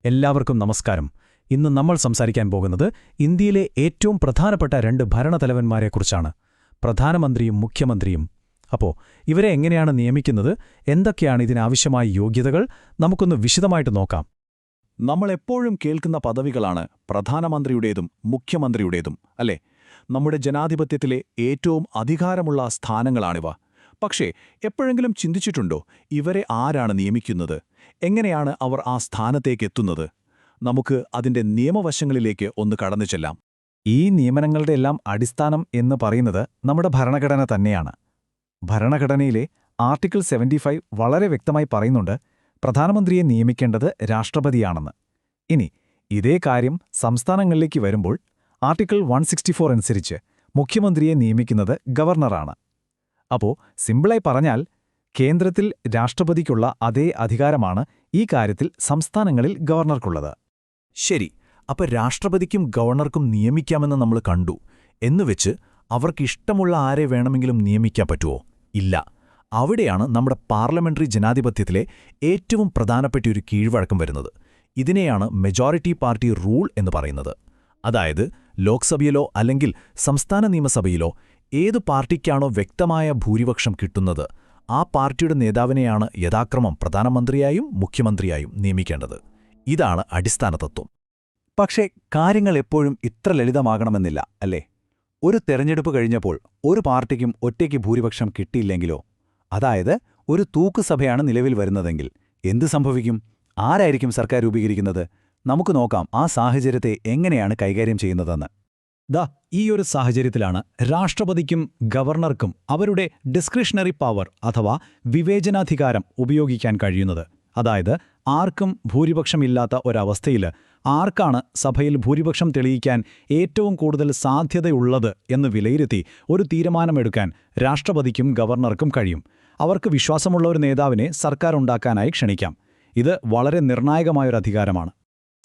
എല്ലാവർക്കും നമസ്കാരം. ഇന്ന് നമ്മൾ സംസാരിക്കാൻ പോകുന്നത് ഇന്ത്യയിലെ ഏറ്റവും പ്രധാനപ്പെട്ട രണ്ട് ഭരണതലവന്മാരെക്കുറിച്ചാണ്, പ്രധാനമന്ത്രിയും മുഖ്യമന്ത്രിയും. അപ്പോൾ ഇവരെ എങ്ങനെയാണ് നിയമിക്കുന്നത്, എന്തൊക്കെയാണ് ഇതിനാവശ്യമായ യോഗ്യതകൾ, നമുക്കൊന്ന് വിശദമായിട്ട് നോക്കാം. നമ്മളെപ്പോഴും കേൾക്കുന്ന പദവികളാണ് പ്രധാനമന്ത്രിയുടേതും മുഖ്യമന്ത്രിയുടേതും, അല്ലേ? നമ്മുടെ ജനാധിപത്യത്തിലെ ഏറ്റവും അധികാരമുള്ള സ്ഥാനങ്ങളാണിവ. പക്ഷേ എപ്പോഴെങ്കിലും ചിന്തിച്ചിട്ടുണ്ടോ, ഇവരെ ആരാണ് നിയമിക്കുന്നത്? എങ്ങനെയാണ് അവർ ആ സ്ഥാനത്തേക്ക് എത്തുന്നത്? നമുക്ക് അതിന്റെ നിയമവശങ്ങളിലേക്ക് ഒന്ന് കടന്നു ചെല്ലാം. ഈ നിയമനങ്ങളുടെ എല്ലാം അടിസ്ഥാനം എന്ന് പറയുന്നത് നമ്മുടെ ഭരണഘടന തന്നെയാണ്. ഭരണഘടനയിലെ ആർട്ടിക്കിൾ 75 വളരെ വ്യക്തമായി പറയുന്നുണ്ട്, പ്രധാനമന്ത്രിയെ നിയമിക്കേണ്ടത് രാഷ്ട്രപതിയാണെന്ന്. ഇനി ഇതേ കാര്യം സംസ്ഥാനങ്ങളിലേക്ക് വരുമ്പോൾ ആർട്ടിക്കിൾ 164 അനുസരിച്ച് മുഖ്യമന്ത്രിയെ നിയമിക്കുന്നത് ഗവർണറാണ്. അപ്പോൾ സിമ്പിളായി പറഞ്ഞാൽ, കേന്ദ്രത്തിൽ രാഷ്ട്രപതിക്കുള്ള അതേ അധികാരമാണ് ഈ കാര്യത്തിൽ സംസ്ഥാനങ്ങളിൽ ഗവർണർക്കുള്ളത്. ശരി, അപ്പോൾ രാഷ്ട്രപതിക്കും ഗവർണർക്കും നിയമിക്കാമെന്ന് നമ്മൾ കണ്ടു. എന്നുവെച്ച് അവർക്കിഷ്ടമുള്ള ആരെ വേണമെങ്കിലും നിയമിക്കാൻ പറ്റുമോ? ഇല്ല. അവിടെയാണ് നമ്മുടെ പാർലമെന്ററി ജനാധിപത്യത്തിലെ ഏറ്റവും പ്രധാനപ്പെട്ട ഒരു കീഴ്വഴക്കം വരുന്നത്. ഇതിനെയാണ് മെജോറിറ്റി പാർട്ടി റൂൾ എന്ന് പറയുന്നത്. അതായത് ലോക്സഭയിലോ അല്ലെങ്കിൽ സംസ്ഥാന നിയമസഭയിലോ ഏതു പാർട്ടിക്കാണോ വ്യക്തമായ ഭൂരിപക്ഷം കിട്ടുന്നത്, ആ പാർട്ടിയുടെ നേതാവിനെയാണ് യഥാക്രമം പ്രധാനമന്ത്രിയായും മുഖ്യമന്ത്രിയായും നിയമിക്കേണ്ടത്. ഇതാണ് അടിസ്ഥാന തത്വം. പക്ഷേ കാര്യങ്ങൾ എപ്പോഴും ഇത്ര ലളിതമാകണമെന്നില്ല, അല്ലേ? ഒരു തെരഞ്ഞെടുപ്പ് കഴിഞ്ഞപ്പോൾ ഒരു പാർട്ടിക്കും ഒറ്റയ്ക്ക് ഭൂരിപക്ഷം കിട്ടിയില്ലെങ്കിലോ, അതായത് ഒരു തൂക്കുസഭയാണ് നിലവിൽ വരുന്നതെങ്കിൽ എന്തു സംഭവിക്കും? ആരായിരിക്കും സർക്കാർ രൂപീകരിക്കുന്നത്? നമുക്ക് നോക്കാം ആ സാഹചര്യത്തെ എങ്ങനെയാണ് കൈകാര്യം ചെയ്യുന്നതെന്ന്. ഈ ഒരു സാഹചര്യത്തിലാണ് രാഷ്ട്രപതിക്കും ഗവർണർക്കും അവരുടെ ഡിസ്ക്രിഷണറി പവർ അഥവാ വിവേചനാധികാരം ഉപയോഗിക്കാൻ കഴിയുന്നത്. അതായത് ആർക്കും ഭൂരിപക്ഷമില്ലാത്ത ഒരവസ്ഥയിൽ ആർക്കാണ് സഭയിൽ ഭൂരിപക്ഷം തെളിയിക്കാൻ ഏറ്റവും കൂടുതൽ സാധ്യതയുള്ളത് എന്ന് വിലയിരുത്തി ഒരു തീരുമാനമെടുക്കാൻ രാഷ്ട്രപതിക്കും ഗവർണർക്കും കഴിയും. അവർക്ക് വിശ്വാസമുള്ള ഒരു നേതാവിനെ സർക്കാർ ഉണ്ടാക്കാനായി ക്ഷണിക്കാം. ഇത് വളരെ നിർണായകമായൊരു അധികാരമാണ്.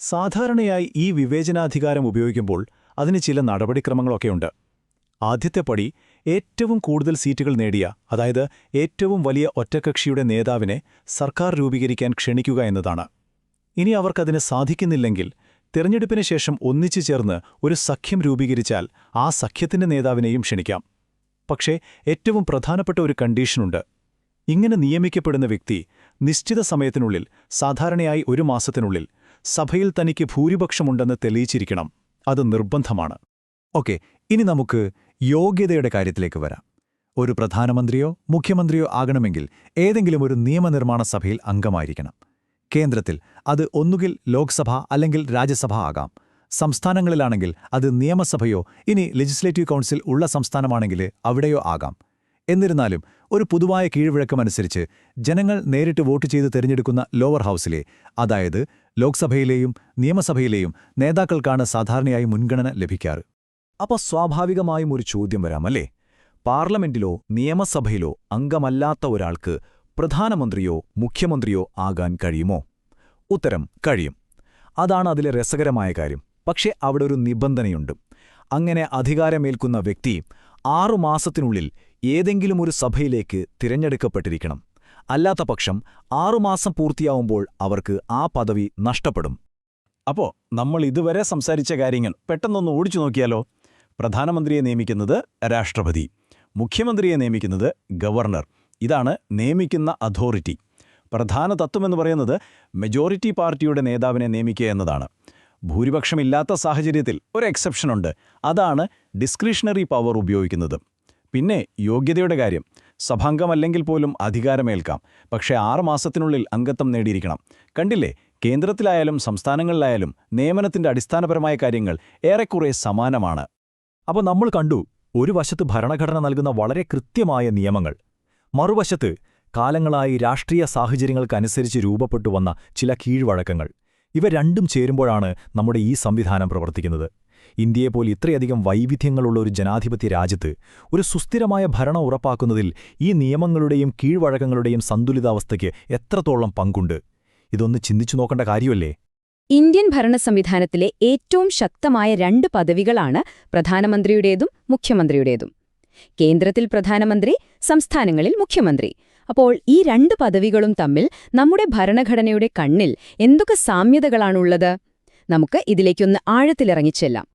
സാധാരണയായി ഈ വിവേചനാധികാരം ഉപയോഗിക്കുമ്പോൾ അതിന് ചില നടപടിക്രമങ്ങളൊക്കെയുണ്ട്. ആദ്യത്തെ പടി ഏറ്റവും കൂടുതൽ സീറ്റുകൾ നേടിയ, അതായത് ഏറ്റവും വലിയ ഒറ്റക്കക്ഷിയുടെ നേതാവിനെ സർക്കാർ രൂപീകരിക്കാൻ ക്ഷണിക്കുക എന്നതാണ്. ഇനി അവർക്കതിന് സാധിക്കുന്നില്ലെങ്കിൽ തിരഞ്ഞെടുപ്പിന് ശേഷം ഒന്നിച്ചു ചേർന്ന് ഒരു സഖ്യം രൂപീകരിച്ചാൽ ആ സഖ്യത്തിന്റെ നേതാവിനെയും ക്ഷണിക്കാം. പക്ഷേ ഏറ്റവും പ്രധാനപ്പെട്ട ഒരു കണ്ടീഷനുണ്ട്. ഇങ്ങനെ നിയമിക്കപ്പെടുന്ന വ്യക്തി നിശ്ചിത സമയത്തിനുള്ളിൽ, സാധാരണയായി 1 മാസത്തിനുള്ളിൽ, സഭയിൽ തനിക്ക് ഭൂരിപക്ഷമുണ്ടെന്ന് തെളിയിച്ചിരിക്കണം. അത് നിർബന്ധമാണ്. ഓക്കെ, ഇനി നമുക്ക് യോഗ്യതയുടെ കാര്യത്തിലേക്ക് വരാം. ഒരു പ്രധാനമന്ത്രിയോ മുഖ്യമന്ത്രിയോ ആകണമെങ്കിൽ ഏതെങ്കിലും ഒരു നിയമനിർമ്മാണ സഭയിൽ അംഗമായിരിക്കണം. കേന്ദ്രത്തിൽ അത് ഒന്നുകിൽ ലോക്സഭ അല്ലെങ്കിൽ രാജ്യസഭ ആകാം. സംസ്ഥാനങ്ങളിലാണെങ്കിൽ അത് നിയമസഭയോ ഇനി ലെജിസ്ലേറ്റീവ് കൗൺസിൽ ഉള്ള സംസ്ഥാനമാണെങ്കിൽ അവിടെയോ ആകാം. എന്നിരുന്നാലും ഒരു പൊതുവായ കീഴ്വഴക്കമനുസരിച്ച് ജനങ്ങൾ നേരിട്ട് വോട്ട് ചെയ്ത് തിരഞ്ഞെടുക്കുന്ന ലോവർ ഹൗസിലെ, അതായത് ലോക്സഭയിലെയും നിയമസഭയിലെയും നേതാക്കൾക്കാണ് സാധാരണയായി മുൻഗണന ലഭിക്കാറ്. അപ്പോൾ സ്വാഭാവികമായും ഒരു ചോദ്യം വരാം, അല്ലേ? പാർലമെന്റിലോ നിയമസഭയിലോ അംഗമല്ലാത്ത ഒരാൾക്ക് പ്രധാനമന്ത്രിയോ മുഖ്യമന്ത്രിയോ ആകാൻ കഴിയുമോ? ഉത്തരം കഴിയും. അതാണ് അതിലെ രസകരമായ കാര്യം. പക്ഷേ അവിടെ ഒരു നിബന്ധനയുണ്ട്. അങ്ങനെ അധികാരമേൽക്കുന്ന വ്യക്തി 6 മാസത്തിനുള്ളിൽ ഏതെങ്കിലും ഒരു സഭയിലേക്ക് തിരഞ്ഞെടുക്കപ്പെട്ടിരിക്കണം. അല്ലാത്തപക്ഷം 6 മാസം പൂർത്തിയാവുമ്പോൾ അവർക്ക് ആ പദവി നഷ്ടപ്പെടും. അപ്പോൾ നമ്മൾ ഇതുവരെ സംസാരിച്ച കാര്യങ്ങൾ പെട്ടെന്നൊന്ന് ഓടിച്ചു നോക്കിയാലോ? പ്രധാനമന്ത്രിയെ നിയമിക്കുന്നത് രാഷ്ട്രപതി, മുഖ്യമന്ത്രിയെ നിയമിക്കുന്നത് ഗവർണർ. ഇതാണ് നിയമിക്കുന്ന അതോറിറ്റി. പ്രധാന തത്വമെന്ന് പറയുന്നത് മെജോറിറ്റി പാർട്ടിയുടെ നേതാവിനെ നിയമിക്കുക എന്നതാണ്. ഭൂരിപക്ഷമില്ലാത്ത സാഹചര്യത്തിൽ ഒരു എക്സെപ്ഷനുണ്ട്. അതാണ് ഡിസ്ക്രിഷണറി പവർ ഉപയോഗിക്കുന്നത്. പിന്നെ യോഗ്യതയുടെ കാര്യം. സഭാംഗമല്ലെങ്കിൽ പോലും അധികാരമേൽക്കാം. പക്ഷേ 6 മാസത്തിനുള്ളിൽ അംഗത്വം നേടിയിരിക്കണം. കണ്ടില്ലേ, കേന്ദ്രത്തിലായാലും സംസ്ഥാനങ്ങളിലായാലും നിയമനത്തിന്റെ അടിസ്ഥാനപരമായ കാര്യങ്ങൾ ഏറെക്കുറെ സമാനമാണ്. അപ്പോൾ നമ്മൾ കണ്ടു, ഒരു വശത്ത് ഭരണഘടന നൽകുന്ന വളരെ കൃത്യമായ നിയമങ്ങൾ, മറുവശത്ത് കാലങ്ങളായി രാഷ്ട്രീയ സാഹചര്യങ്ങൾക്കനുസരിച്ച് രൂപപ്പെട്ടു വന്ന ചില കീഴ്വഴക്കങ്ങൾ. ഇവ രണ്ടും ചേരുമ്പോഴാണ് നമ്മുടെ ഈ സംവിധാനം പ്രവർത്തിക്കുന്നത്. ഇന്ത്യയെപ്പോലെ ഇത്രയധികം വൈവിധ്യങ്ങളുള്ള ഒരു ജനാധിപത്യ രാജ്യത്ത് ഒരു സുസ്ഥിരമായ ഭരണം ഉറപ്പാക്കുന്നതിൽ ഈ നിയമങ്ങളുടെയും കീഴ്വഴക്കങ്ങളുടെയും സന്തുലിതാവസ്ഥയ്ക്ക് എത്രത്തോളം പങ്കുണ്ട്? ഇതൊന്ന് ചിന്തിച്ചു നോക്കേണ്ട കാര്യമല്ലേ? ഇന്ത്യൻ ഭരണ സംവിധാനത്തിലെ ഏറ്റവും ശക്തമായ 2 പദവികളാണ് പ്രധാനമന്ത്രിയുടേതും മുഖ്യമന്ത്രിയുടേതും. കേന്ദ്രത്തിൽ പ്രധാനമന്ത്രി, സംസ്ഥാനങ്ങളിൽ മുഖ്യമന്ത്രി. അപ്പോൾ ഈ രണ്ട് പദവികളും തമ്മിൽ നമ്മുടെ ഭരണഘടനയുടെ കണ്ണിൽ എന്തൊക്കെ സാമ്യതകളാണുള്ളത്? നമുക്ക് ഇതിലേക്കൊന്ന് ആഴത്തിലിറങ്ങിച്ചെല്ലാം.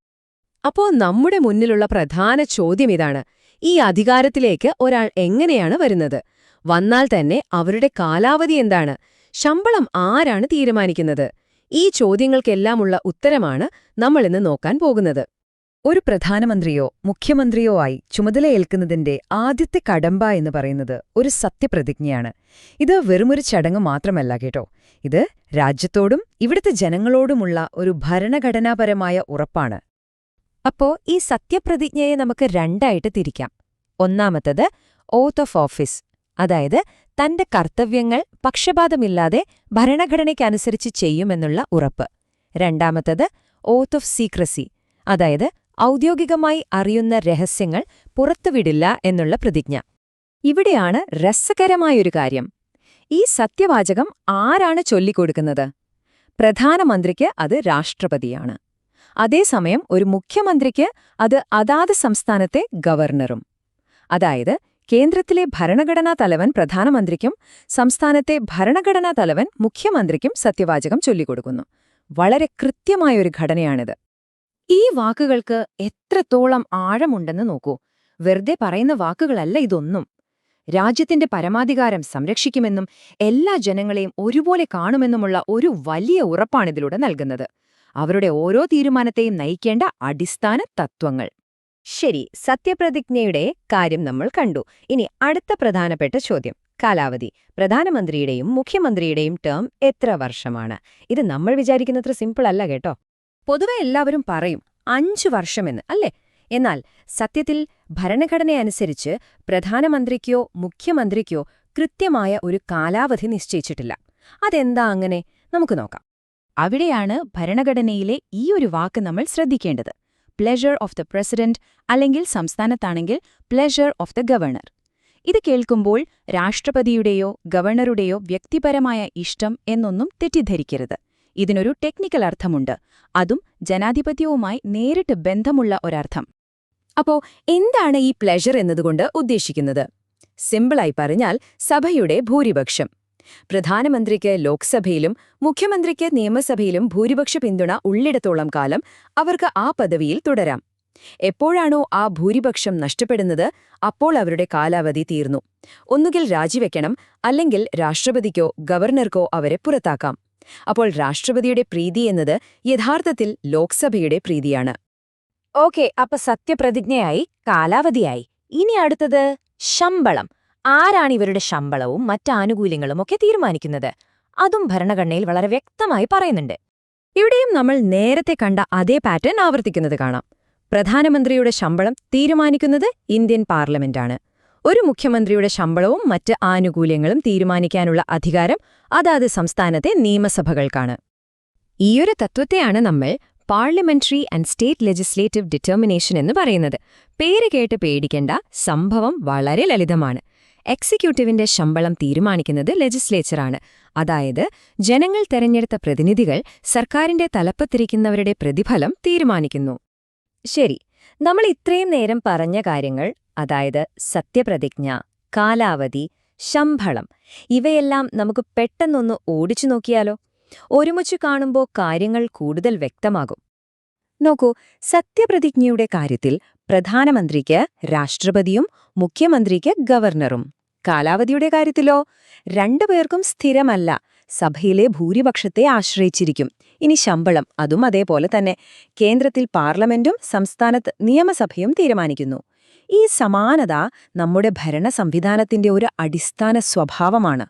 അപ്പോ നമ്മുടെ മുന്നിലുള്ള പ്രധാന ചോദ്യം ഇതാണ്: ഈ അധികാരത്തിലേക്ക് ഒരാൾ എങ്ങനെയാണ് വരുന്നത്? വന്നാൽ തന്നെ അവരുടെ കാലാവധി എന്താണ്? ശമ്പളം ആരാണ് തീരുമാനിക്കുന്നത്? ഈ ചോദ്യങ്ങൾക്കെല്ലാമുള്ള ഉത്തരമാണ് നമ്മളിന്ന് നോക്കാൻ പോകുന്നത്. ഒരു പ്രധാനമന്ത്രിയോ മുഖ്യമന്ത്രിയോ ആയി ചുമതലയേൽക്കുന്നതിന്റെ ആദ്യത്തെ കടമ്പ എന്ന് പറയുന്നത് ഒരു സത്യപ്രതിജ്ഞയാണ്. ഇത് വെറുമൊരു ചടങ്ങ് മാത്രമല്ല കേട്ടോ. ഇത് രാജ്യത്തോടും ഇവിടുത്തെ ജനങ്ങളോടുമുള്ള ഒരു ഭരണഘടനാപരമായ ഉറപ്പാണ്. അപ്പോ ഈ സത്യപ്രതിജ്ഞയെ നമുക്ക് രണ്ടായിട്ട് തിരിക്കാം. ഒന്നാമത്തത് ഓത്ത് ഓഫ് ഓഫീസ്, അതായത് തന്റെ കർത്തവ്യങ്ങൾ പക്ഷപാതമില്ലാതെ ഭരണഘടനയ്ക്കനുസരിച്ച് ചെയ്യുമെന്നുള്ള ഉറപ്പ്. രണ്ടാമത്തത് ഓത്ത് ഓഫ് സീക്രസി, അതായത് ഔദ്യോഗികമായി അറിയുന്ന രഹസ്യങ്ങൾ പുറത്തുവിടില്ല എന്നുള്ള പ്രതിജ്ഞ. ഇവിടെയാണ് രസകരമായൊരു കാര്യം. ഈ സത്യവാചകം ആരാണ് ചൊല്ലിക്കൊടുക്കുന്നത്? പ്രധാനമന്ത്രിക്ക് അത് രാഷ്ട്രപതിയാണ്. അതേസമയം ഒരു മുഖ്യമന്ത്രിക്ക് അത് അതാത് സംസ്ഥാനത്തെ ഗവർണറും. അതായത് കേന്ദ്രത്തിലെ ഭരണഘടനാ തലവൻ പ്രധാനമന്ത്രിക്കും സംസ്ഥാനത്തെ ഭരണഘടനാ തലവൻ മുഖ്യമന്ത്രിക്കും സത്യവാചകം ചൊല്ലിക്കൊടുക്കുന്നു. വളരെ കൃത്യമായൊരു ഘടനയാണിത്. ഈ വാക്കുകൾക്ക് എത്രത്തോളം ആഴമുണ്ടെന്ന് നോക്കൂ. വെറുതെ പറയുന്ന വാക്കുകളല്ല ഇതൊന്നും. രാജ്യത്തിന്റെ പരമാധികാരം സംരക്ഷിക്കുമെന്നും എല്ലാ ജനങ്ങളെയും ഒരുപോലെ കാണുമെന്നുമുള്ള ഒരു വലിയ ഉറപ്പാണിതിലൂടെ നൽകുന്നത്. അവരുടെ ഓരോ തീരുമാനത്തെയും നയിക്കേണ്ട അടിസ്ഥാന തത്വങ്ങൾ. ശരി, സത്യപ്രതിജ്ഞയുടെ കാര്യം നമ്മൾ കണ്ടു. ഇനി അടുത്ത പ്രധാനപ്പെട്ട ചോദ്യം: കാലാവധി. പ്രധാനമന്ത്രിയുടെയും മുഖ്യമന്ത്രിയുടെയും ടേം എത്ര വർഷമാണ്? ഇത് നമ്മൾ വിചാരിക്കുന്നത്ര സിമ്പിൾ അല്ല കേട്ടോ. പൊതുവെ എല്ലാവരും പറയും 5 വർഷമെന്ന്, അല്ലേ? എന്നാൽ സത്യത്തിൽ ഭരണഘടനയനുസരിച്ച് പ്രധാനമന്ത്രിക്കോ മുഖ്യമന്ത്രിക്കോ കൃത്യമായ ഒരു കാലാവധി നിശ്ചയിച്ചിട്ടില്ല. അതെന്താ അങ്ങനെ? നമുക്ക് നോക്കാം. അവിടെയാണ് ഭരണഘടനയിലെ ഈ ഒരു വാക്ക് നമ്മൾ ശ്രദ്ധിക്കേണ്ടത്. പ്ലെഷർ ഓഫ് ദ പ്രസിഡന്റ്, അല്ലെങ്കിൽ സംസ്ഥാനത്താണെങ്കിൽ പ്ലെഷർ ഓഫ് ദ ഗവർണർ. ഇത് കേൾക്കുമ്പോൾ രാഷ്ട്രപതിയുടെയോ ഗവർണറുടെയോ വ്യക്തിപരമായ ഇഷ്ടം എന്നൊന്നും തെറ്റിദ്ധരിക്കരുത്. ഇതിനൊരു ടെക്നിക്കൽ അർത്ഥമുണ്ട്, അതും ജനാധിപത്യവുമായി നേരിട്ട് ബന്ധമുള്ള ഒരർത്ഥം. അപ്പോ എന്താണ് ഈ പ്ലെഷർ എന്നതുകൊണ്ട് ഉദ്ദേശിക്കുന്നത്? സിമ്പിളായി പറഞ്ഞാൽ സഭയുടെ ഭൂരിപക്ഷം. പ്രധാനമന്ത്രിക്ക് ലോക്സഭയിലും മുഖ്യമന്ത്രിക്ക് നിയമസഭയിലും ഭൂരിപക്ഷ പിന്തുണ ഉള്ളിടത്തോളം കാലം അവർക്ക് ആ പദവിയിൽ തുടരാം. എപ്പോഴാണോ ആ ഭൂരിപക്ഷം നഷ്ടപ്പെടുന്നത്, അപ്പോൾ അവരുടെ കാലാവധി തീർന്നു. ഒന്നുകിൽ രാജിവെക്കണം, അല്ലെങ്കിൽ രാഷ്ട്രപതിക്കോ ഗവർണർക്കോ അവരെ പുറത്താക്കാം. അപ്പോൾ രാഷ്ട്രപതിയുടെ പ്രീതി എന്നത് യഥാർത്ഥത്തിൽ ലോക്സഭയുടെ പ്രീതിയാണ്. ഓക്കെ, അപ്പൊ സത്യപ്രതിജ്ഞയായി, കാലാവധിയായി. ഇനി അടുത്തത് ശമ്പളം. ആരാണ് ഇവരുടെ ശമ്പളവും മറ്റ് ആനുകൂല്യങ്ങളും ഒക്കെ തീരുമാനിക്കുന്നത്? അതും ഭരണഘടനയിൽ വളരെ വ്യക്തമായി പറയുന്നുണ്ട്. ഇവിടെയും നമ്മൾ നേരത്തെ കണ്ട അതേ പാറ്റേൺ ആവർത്തിക്കുന്നത് കാണാം. പ്രധാനമന്ത്രിയുടെ ശമ്പളം തീരുമാനിക്കുന്നത് ഇന്ത്യൻ പാർലമെന്റാണ്. ഒരു മുഖ്യമന്ത്രിയുടെ ശമ്പളവും മറ്റ് ആനുകൂല്യങ്ങളും തീരുമാനിക്കാനുള്ള അധികാരം അതാത് സംസ്ഥാനത്തെ നിയമസഭകൾക്കാണ്. ഈയൊരു തത്വത്തെയാണ് നമ്മൾ parliamentary and state legislative determination എന്ന് പറയുന്നത്. പേര് കേട്ട് പേടിക്കേണ്ട, സംഭവം വളരെ ലളിതമാണ്. എക്സിക്യൂട്ടീവിന്റെ ശമ്പളം തീരുമാനിക്കുന്നത് ലെജിസ്ലേച്ചറാണ്. അതായത് ജനങ്ങൾ തെരഞ്ഞെടുത്ത പ്രതിനിധികൾ സർക്കാരിന്റെ തലപ്പത്തിരിക്കുന്നവരുടെ പ്രതിഫലം തീരുമാനിക്കുന്നു. ശരി, നമ്മൾ ഇത്രയും നേരം പറഞ്ഞ കാര്യങ്ങൾ, അതായത് സത്യപ്രതിജ്ഞ, കാലാവധി, ശമ്പളം, ഇവയെല്ലാം നമുക്ക് പെട്ടെന്നൊന്ന് ഓടിച്ചു നോക്കിയാലോ? ഒരുമിച്ചു കാണുമ്പോൾ കാര്യങ്ങൾ കൂടുതൽ വ്യക്തമാകും. നോക്കൂ, സത്യപ്രതിജ്ഞയുടെ കാര്യത്തിൽ പ്രധാനമന്ത്രിക്ക് രാഷ്ട്രപതിയും മുഖ്യമന്ത്രിക്ക് ഗവർണറും. കാലാവധിയുടെ കാര്യത്തിലോ രണ്ടുപേർക്കും സ്ഥിരമല്ല, സഭയിലെ ഭൂരിപക്ഷത്തെ ആശ്രയിച്ചിരിക്കും. ഇനി ശമ്പളം, അതും അതേപോലെ തന്നെ. കേന്ദ്രത്തിൽ പാർലമെന്റും സംസ്ഥാനത്ത് നിയമസഭയും തീരുമാനിക്കുന്നു. ഈ സമാനത നമ്മുടെ ഭരണ സംവിധാനത്തിന്റെ ഒരു അടിസ്ഥാന സ്വഭാവമാണ്.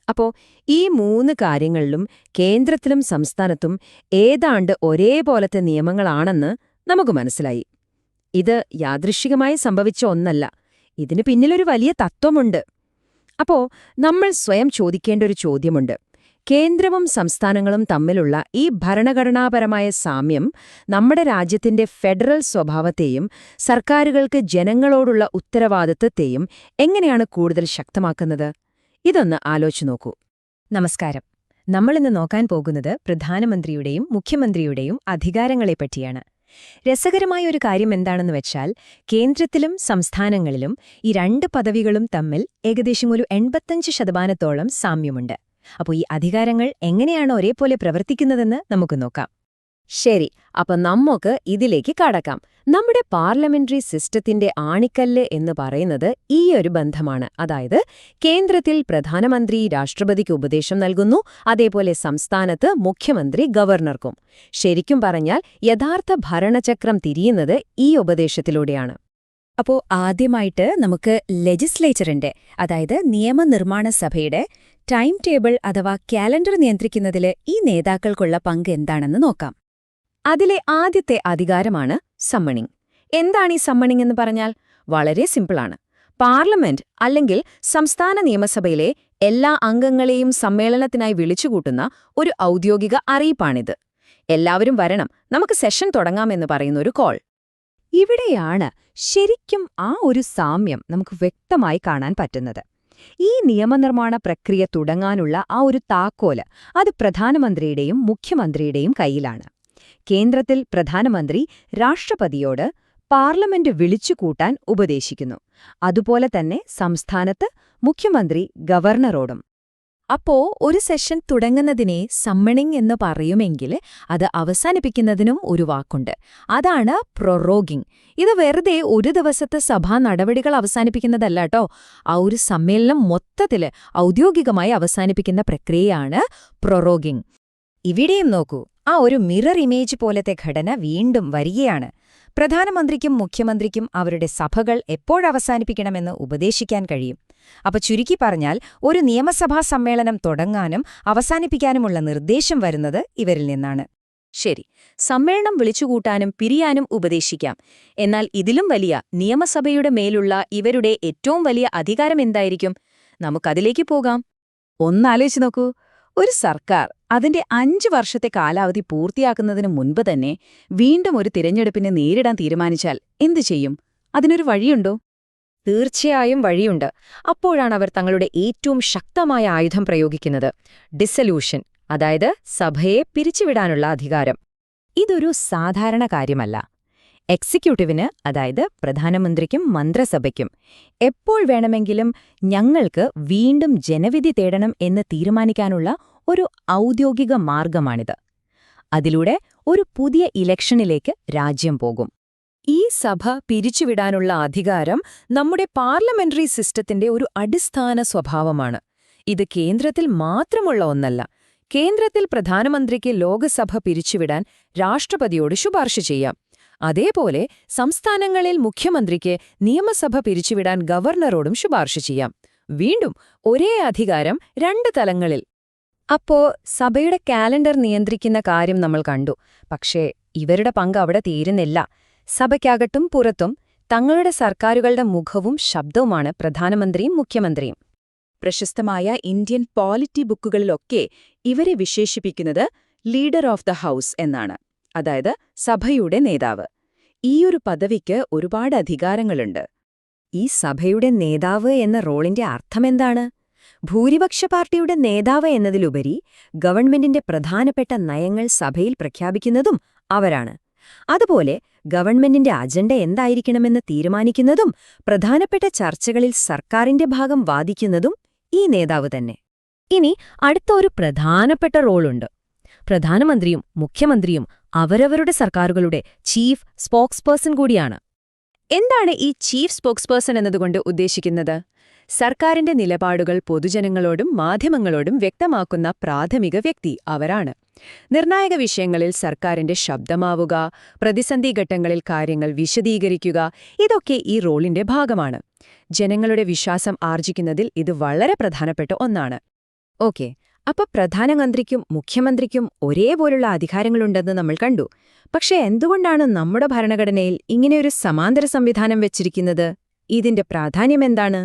അപ്പോ ഈ 3 കാര്യങ്ങളിലും കേന്ദ്രത്തിലും സംസ്ഥാനത്തും ഏതാണ്ട് ഒരേപോലത്തെ നിയമങ്ങളാണെന്ന് നമുക്ക് മനസ്സിലായി. ഇത് യാദൃശ്ചികമായി സംഭവിച്ച ഒന്നല്ല. ഇതിനു പിന്നിലൊരു വലിയ തത്വമുണ്ട്. അപ്പോ നമ്മൾ സ്വയം ചോദിക്കേണ്ട ഒരു ചോദ്യമുണ്ട്. കേന്ദ്രവും സംസ്ഥാനങ്ങളും തമ്മിലുള്ള ഈ ഭരണഘടനാപരമായ സാമ്യം നമ്മുടെ രാജ്യത്തിന്റെ ഫെഡറൽ സ്വഭാവത്തെയും സർക്കാരുകൾക്ക് ജനങ്ങളോടുള്ള ഉത്തരവാദിത്തത്തെയും എങ്ങനെയാണ് കൂടുതൽ ശക്തമാക്കുന്നത്? ഇതൊന്ന് ആലോചിച്ചു നോക്കൂ. നമസ്കാരം. നമ്മളിന്ന് നോക്കാൻ പോകുന്നത് പ്രധാനമന്ത്രിയുടെയും മുഖ്യമന്ത്രിയുടെയും അധികാരങ്ങളെപ്പറ്റിയാണ്. രസകരമായ ഒരു കാര്യം എന്താണെന്ന് വെച്ചാൽ കേന്ദ്രത്തിലും സംസ്ഥാനങ്ങളിലും ഈ രണ്ട് പദവികളും തമ്മിൽ ഏകദേശം ഒരു 85% സാമ്യമുണ്ട്. അപ്പോൾ ഈ അധികാരങ്ങൾ എങ്ങനെയാണ് ഒരേപോലെ പ്രവർത്തിക്കുന്നതെന്ന് നമുക്ക് നോക്കാം. ശരി, അപ്പൊ നമുക്ക് ഇതിലേക്ക് കടക്കാം. നമ്മുടെ പാർലമെന്ററി സിസ്റ്റത്തിന്റെ ആണിക്കല്ല് എന്ന് പറയുന്നത് ഈ ഒരു ബന്ധമാണ്. അതായത് കേന്ദ്രത്തിൽ പ്രധാനമന്ത്രി രാഷ്ട്രപതിക്ക് ഉപദേശം നൽകുന്നു, അതേപോലെ സംസ്ഥാനത്ത് മുഖ്യമന്ത്രി ഗവർണർക്കും. ശരിക്കും പറഞ്ഞാൽ യഥാർത്ഥ ഭരണചക്രം തിരിയുന്നത് ഈ ഉപദേശത്തിലൂടെയാണ്. അപ്പോൾ ആദ്യമായിട്ട് നമുക്ക് ലെജിസ്ലേച്ചറിന്റെ, അതായത് നിയമനിർമ്മാണ സഭയുടെ ടൈം ടേബിൾ അഥവാ കാലണ്ടർ നിയന്ത്രിക്കുന്നതിൽ ഈ നേതാക്കൾക്കുള്ള പങ്ക് എന്താണെന്ന് നോക്കാം. അതിലെ ആദ്യത്തെ അധികാരമാണ് സമ്മണിംഗ്. എന്താണ് ഈ സമ്മണിംഗ് എന്ന് പറഞ്ഞാൽ? വളരെ സിമ്പിളാണ്. പാർലമെന്റ് അല്ലെങ്കിൽ സംസ്ഥാന നിയമസഭയിലെ എല്ലാ അംഗങ്ങളെയും സമ്മേളനത്തിനായി വിളിച്ചുകൂട്ടുന്ന ഒരു ഔദ്യോഗിക അറിയിപ്പാണിത്. എല്ലാവരും വരണം, നമുക്ക് സെഷൻ തുടങ്ങാമെന്ന് പറയുന്നൊരു കോൾ. ഇവിടെയാണ് ശരിക്കും ആ ഒരു സാമ്യം നമുക്ക് വ്യക്തമായി കാണാൻ പറ്റുന്നത്. ഈ നിയമനിർമ്മാണ പ്രക്രിയ തുടങ്ങാനുള്ള ആ ഒരു താക്കോല് അത് പ്രധാനമന്ത്രിയുടെയും മുഖ്യമന്ത്രിയുടെയും കയ്യിലാണ്. കേന്ദ്രത്തിൽ പ്രധാനമന്ത്രി രാഷ്ട്രപതിയോട് പാർലമെന്റ് വിളിച്ചുകൂട്ടാൻ ഉപദേശിക്കുന്നു. അതുപോലെ തന്നെ സംസ്ഥാനത്ത് മുഖ്യമന്ത്രി ഗവർണറോടും. അപ്പോ ഒരു സെഷൻ തുടങ്ങുന്നതിനെ സമ്മണിംഗ് എന്ന് പറയുമെങ്കിൽ അത് അവസാനിപ്പിക്കുന്നതിനും ഒരു വാക്കുണ്ട്. അതാണ് പ്രൊറോഗിംഗ്. ഇത് വെറുതെ ഒരു ദിവസത്തെ സഭാ നടപടികൾ അവസാനിപ്പിക്കുന്നതല്ല ട്ടോ. ആ ഒരു സമ്മേളനം മൊത്തത്തില് ഔദ്യോഗികമായി അവസാനിപ്പിക്കുന്ന പ്രക്രിയയാണ് പ്രൊറോഗിംഗ്. ഇവിടെയും നോക്കൂ, ആ ഒരു മിറർ ഇമേജ് പോലത്തെ ഘടന വീണ്ടും വരികയാണ്. പ്രധാനമന്ത്രിക്കും മുഖ്യമന്ത്രിക്കും അവരുടെ സഭകൾ എപ്പോഴവസാനിപ്പിക്കണമെന്ന് ഉപദേശിക്കാൻ കഴിയും. അപ്പൊ ചുരുക്കി പറഞ്ഞാൽ ഒരു നിയമസഭാ സമ്മേളനം തുടങ്ങാനും അവസാനിപ്പിക്കാനുമുള്ള നിർദ്ദേശം വരുന്നത് ഇവരിൽ നിന്നാണ്. ശരി, സമ്മേളനം വിളിച്ചുകൂട്ടാനും പിരിയാനും ഉപദേശിക്കാം. എന്നാൽ ഇതിലും വലിയ നിയമസഭയുടെ മേലുള്ള ഇവരുടെ ഏറ്റവും വലിയ അധികാരം എന്തായിരിക്കും? നമുക്കതിലേക്ക് പോകാം. ഒന്നാലോചിച്ച് നോക്കൂ, ഒരു സർക്കാർ അതിന്റെ 5 വർഷത്തെ കാലാവധി പൂർത്തിയാക്കുന്നതിന് മുൻപ് തന്നെ വീണ്ടും ഒരു തിരഞ്ഞെടുപ്പിനെ നേരിടാൻ തീരുമാനിച്ചാൽ എന്തു ചെയ്യും? അതിനൊരു വഴിയുണ്ടോ? തീർച്ചയായും വഴിയുണ്ട്. അപ്പോഴാണ് അവർ തങ്ങളുടെ ഏറ്റവും ശക്തമായ ആയുധം പ്രയോഗിക്കുന്നത്: ഡിസല്യൂഷൻ, അതായത് സഭയെ പിരിച്ചുവിടാനുള്ള അധികാരം. ഇതൊരു സാധാരണ കാര്യമല്ല. എക്സിക്യൂട്ടീവിന്, അതായത് പ്രധാനമന്ത്രിക്കും മന്ത്രിസഭയ്ക്കും എപ്പോൾ വേണമെങ്കിലും ഞങ്ങൾക്ക് വീണ്ടും ജനവിധി തേടണം എന്ന് തീരുമാനിക്കാനുള്ള ഒരു ഔദ്യോഗിക മാർഗമാണിത്. അതിലൂടെ ഒരു പുതിയ ഇലക്ഷനിലേക്ക് രാജ്യം പോകും. ഈ സഭ പിരിച്ചുവിടാനുള്ള അധികാരം നമ്മുടെ പാർലമെന്ററി സിസ്റ്റത്തിന്റെ ഒരു അടിസ്ഥാന സ്വഭാവമാണ്. ഇത് കേന്ദ്രത്തിൽ മാത്രമുള്ള ഒന്നല്ല. കേന്ദ്രത്തിൽ പ്രധാനമന്ത്രിക്ക് ലോകസഭ പിരിച്ചുവിടാൻ രാഷ്ട്രപതിയോട് ശുപാർശ ചെയ്യാം. അതേപോലെ സംസ്ഥാനങ്ങളിൽ മുഖ്യമന്ത്രിക്ക് നിയമസഭ പിരിച്ചുവിടാൻ ഗവർണറോടും ശുപാർശ ചെയ്യാം. വീണ്ടും ഒരേ അധികാരം 2 തലങ്ങളിൽ. അപ്പോ സഭയുടെ കാലണ്ടർ നിയന്ത്രിക്കുന്ന കാര്യം നമ്മൾ കണ്ടു. പക്ഷേ ഇവരുടെ പങ്ക് അവിടെ തീരുന്നില്ല. സഭയ്ക്കകത്തും പുറത്തും തങ്ങളുടെ സർക്കാരുകളുടെ മുഖവും ശബ്ദവുമാണ് പ്രധാനമന്ത്രിയും മുഖ്യമന്ത്രിയും. പ്രശസ്തമായ ഇന്ത്യൻ പോളിറ്റി ബുക്കുകളിലൊക്കെ ഇവരെ വിശേഷിപ്പിക്കുന്നത് ലീഡർ ഓഫ് ദ ഹൗസ് എന്നാണ്, അതായത് സഭയുടെ നേതാവ്. ഈയൊരു പദവിക്ക് ഒരുപാട് അധികാരങ്ങളുണ്ട്. ഈ സഭയുടെ നേതാവ് എന്ന റോളിന്റെ അർത്ഥമെന്താണ്? ഭൂരിപക്ഷ പാർട്ടിയുടെ നേതാവ് എന്നതിലുപരി ഗവൺമെന്റിന്റെ പ്രധാനപ്പെട്ട നയങ്ങൾ സഭയിൽ പ്രഖ്യാപിക്കുന്നതും അവരാണ്. അതുപോലെ ഗവൺമെന്റിന്റെ അജണ്ട എന്തായിരിക്കണമെന്ന് തീരുമാനിക്കുന്നതും പ്രധാനപ്പെട്ട ചർച്ചകളിൽ സർക്കാരിന്റെ ഭാഗം വാദിക്കുന്നതും ഈ നേതാവ് തന്നെ. ഇനി അടുത്ത ഒരു പ്രധാനപ്പെട്ട റോളുണ്ട്. പ്രധാനമന്ത്രിയും മുഖ്യമന്ത്രിയും അവരവരുടെ സർക്കാരുകളുടെ ചീഫ് സ്പോക്സ്പേഴ്സൺ കൂടിയാണ്. എന്താണ് ഈ ചീഫ് സ്പോക്സ്പേഴ്സൺ എന്നതുകൊണ്ട് ഉദ്ദേശിക്കുന്നത്? സർക്കാരിന്റെ നിലപാടുകൾ പൊതുജനങ്ങളോടും മാധ്യമങ്ങളോടും വ്യക്തമാക്കുന്ന പ്രാഥമിക വ്യക്തി അവരാണ്. നിർണായക വിഷയങ്ങളിൽ സർക്കാരിന്റെ ശബ്ദമാവുക, പ്രതിസന്ധി ഘട്ടങ്ങളിൽ കാര്യങ്ങൾ വിശദീകരിക്കുക, ഇതൊക്കെ ഈ റോളിന്റെ ഭാഗമാണ്. ജനങ്ങളുടെ വിശ്വാസം ആർജിക്കുന്നതിൽ ഇത് വളരെ പ്രധാനപ്പെട്ട ഒന്നാണ്. ഓക്കെ, അപ്പൊ പ്രധാനമന്ത്രിക്കും മുഖ്യമന്ത്രിക്കും ഒരേപോലുള്ള അധികാരങ്ങളുണ്ടെന്ന് നമ്മൾ കണ്ടു. പക്ഷെ എന്തുകൊണ്ടാണ് നമ്മുടെ ഭരണഘടനയിൽ ഇങ്ങനെയൊരു സമാന്തര സംവിധാനം വെച്ചിരിക്കുന്നത്? ഇതിന്റെ പ്രാധാന്യമെന്താണ്?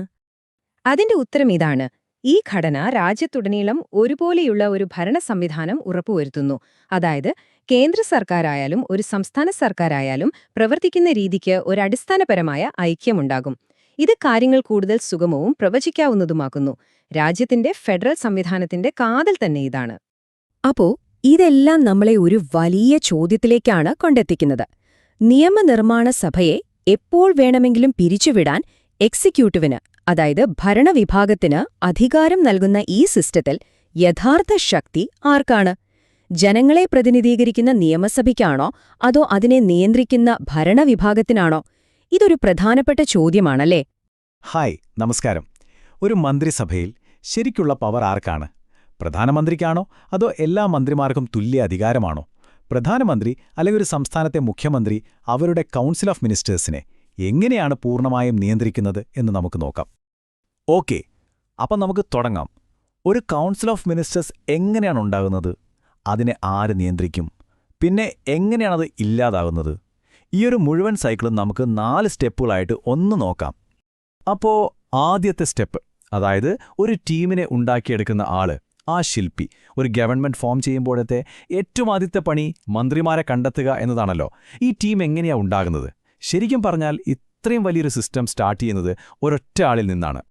അതിന്റെ ഉത്തരം ഇതാണ്. ഈ ഘടന രാജ്യത്തുടനീളം ഒരുപോലെയുള്ള ഒരു ഭരണ സംവിധാനം ഉറപ്പുവരുത്തുന്നു. അതായത് കേന്ദ്ര സർക്കാരായാലും ഒരു സംസ്ഥാന സർക്കാരായാലും പ്രവർത്തിക്കുന്ന രീതിക്ക് ഒരടിസ്ഥാനപരമായ ഐക്യമുണ്ടാകും. ഇത് കാര്യങ്ങൾ കൂടുതൽ സുഗമവും പ്രവചിക്കാവുന്നതുമാക്കുന്നു. രാജ്യത്തിന്റെ ഫെഡറൽ സംവിധാനത്തിന്റെ കാതൽ തന്നെ ഇതാണ്. അപ്പോ ഇതെല്ലാം നമ്മളെ ഒരു വലിയ ചോദ്യത്തിലേക്കാണ് കൊണ്ടെത്തിക്കുന്നത്. നിയമനിർമ്മാണ സഭയെ എപ്പോൾ വേണമെങ്കിലും പിരിച്ചുവിടാൻ എക്സിക്യൂട്ടീവിന്, അതായത് ഭരണവിഭാഗത്തിന് അധികാരം നൽകുന്ന ഈ സിസ്റ്റത്തിൽ യഥാർത്ഥ ശക്തി ആർക്കാണ്? ജനങ്ങളെ പ്രതിനിധീകരിക്കുന്ന നിയമസഭയ്ക്കാണോ അതോ അതിനെ നിയന്ത്രിക്കുന്ന ഭരണവിഭാഗത്തിനാണോ? ഇതൊരു പ്രധാനപ്പെട്ട ചോദ്യമാണല്ലേ? ഹായ്, നമസ്കാരം. ഒരു മന്ത്രിസഭയിൽ ശരിക്കുള്ള പവർ ആർക്കാണ്? പ്രധാനമന്ത്രിക്കാണോ അതോ എല്ലാ മന്ത്രിമാർക്കും തുല്യ അധികാരമാണോ? പ്രധാനമന്ത്രി അല്ലെങ്കിൽ ഒരു സംസ്ഥാനത്തെ മുഖ്യമന്ത്രി അവരുടെ കൗൺസിൽ ഓഫ് മിനിസ്റ്റേഴ്സിനെ എങ്ങനെയാണ് പൂർണ്ണമായും നിയന്ത്രിക്കുന്നത് എന്ന് നമുക്ക് നോക്കാം. ഓക്കെ, അപ്പം നമുക്ക് തുടങ്ങാം. ഒരു കൗൺസിൽ ഓഫ് മിനിസ്റ്റേഴ്സ് എങ്ങനെയാണ് ഉണ്ടാകുന്നത്? അതിനെ ആര് നിയന്ത്രിക്കും? പിന്നെ എങ്ങനെയാണത് ഇല്ലാതാകുന്നത്? ഈയൊരു മുഴുവൻ സൈക്കിളും നമുക്ക് 4 സ്റ്റെപ്പുകളായിട്ട് ഒന്ന് നോക്കാം. അപ്പോൾ ആദ്യത്തെ സ്റ്റെപ്പ്, അതായത് ഒരു ടീമിനെ ഉണ്ടാക്കിയെടുക്കുന്ന ആള്, ആ ശില്പി. ഒരു ഗവൺമെന്റ് ഫോം ചെയ്യുമ്പോഴത്തെ ഏറ്റവും ആദ്യത്തെ പണി മന്ത്രിമാരെ കണ്ടെത്തുക എന്നതാണല്ലോ. ഈ ടീം എങ്ങനെയാ ഉണ്ടാകുന്നത്? ശരിക്കും പറഞ്ഞാൽ ഇത്രയും വലിയൊരു സിസ്റ്റം സ്റ്റാർട്ട് ചെയ്യുന്നത് ഒരൊറ്റ ആളിൽ നിന്നാണ്.